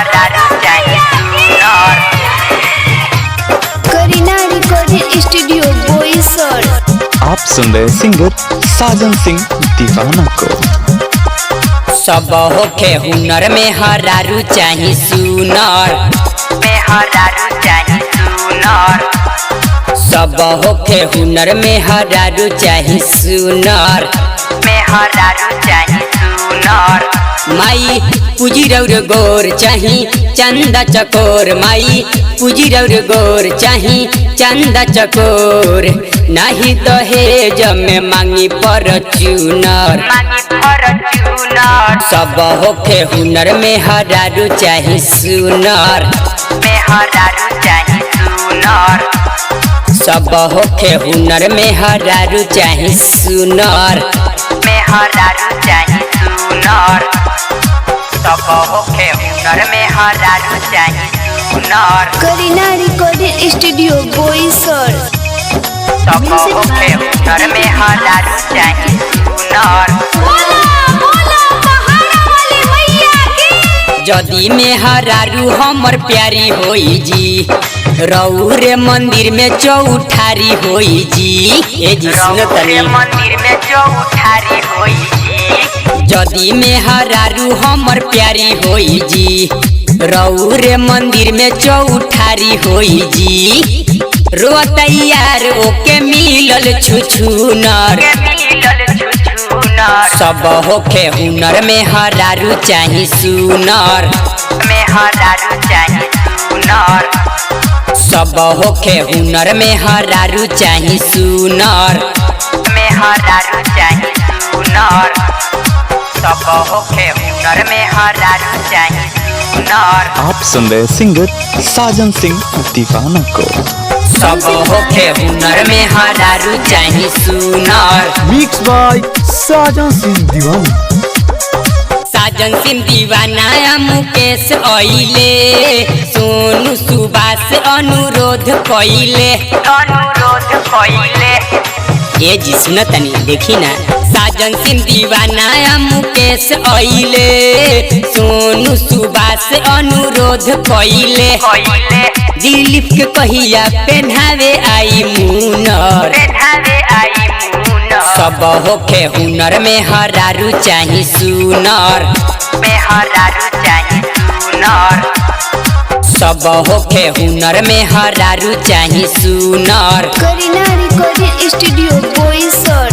हरारू चाही सुनर। करीना रिकॉर्डिंग स्टूडियो बोईसर। आप सुन रहे सिंगर साजन सिंह दीवाना को। सब होखे हुनर में हरारू चाही सुनर, में हरारू चाही सुनर। सब होखे हुनर में हरारू चाही सुनर, में हरारू चाही सुनर। माई पूजी रौर गोर चाही चंदा चकोर, माई पूजी रौर गोर चाही चंदा चकोर। नाही दहेज में मांगी फॉर्च्यूनर, मांगी फॉर्च्यूनर। सब होखे हुनर में हरारू चाही सुनर, में हरारू चाही सुनर। सब होखे हुनर में हरारू चाही सुनर, में हरारू चाही सुनर। सब होखे हुनर में हरारू चाही सुनर। करीना रिकॉर्डिंग स्टूडियो बोईसर। सब होखे हुनर में हरारू चाही सुनर। जदी में हरारू हमर प्यारी होई जी, रौरे मंदिर में चौठारी होई जी। ए जी सुनो तनी, मंदिर में चौठारी होई जी। जदी में हरारू हमर प्यारी होई जी, रौरे मंदिर में चौठारी होई जी। रोतैयार ओके मिलल छुछुनर, सब होखे हुनर में हरारू चाही सुनर, में हरारू चाही सुनर। सब होखे हुनर में हरारू चाही सुनर, में हरारू चाही सुनर। सब होखे हुनर में हरारू चाही सुनर। आप सुन रहे सिंगर साजन सिंह दीवाना को। सब होखे हुनर में हरारू चाही सुनर। मिक्स बाय साजन सिंह दीवाना। साजन सिंह दीवाना मुकेश आइले, सोनू सुभाष अनुरोध कइले, अनुरोध कइले। ये जी सुनो तनी देखी ना। साजन सिंह दीवाना मुकेश आइले, सोनू सुभाष अनुरोध कइले। दिलीप के कहिया पहनावे आई मुनर, पहनावे आई मुनर। सब होखे हुनर में हरारू चाही सुनर, में हरारू चाही सुनर। सब होखे हुनर में हरारू चाही सुनर। करीना रिकॉर्डिंग स्टूडियो बोईसर।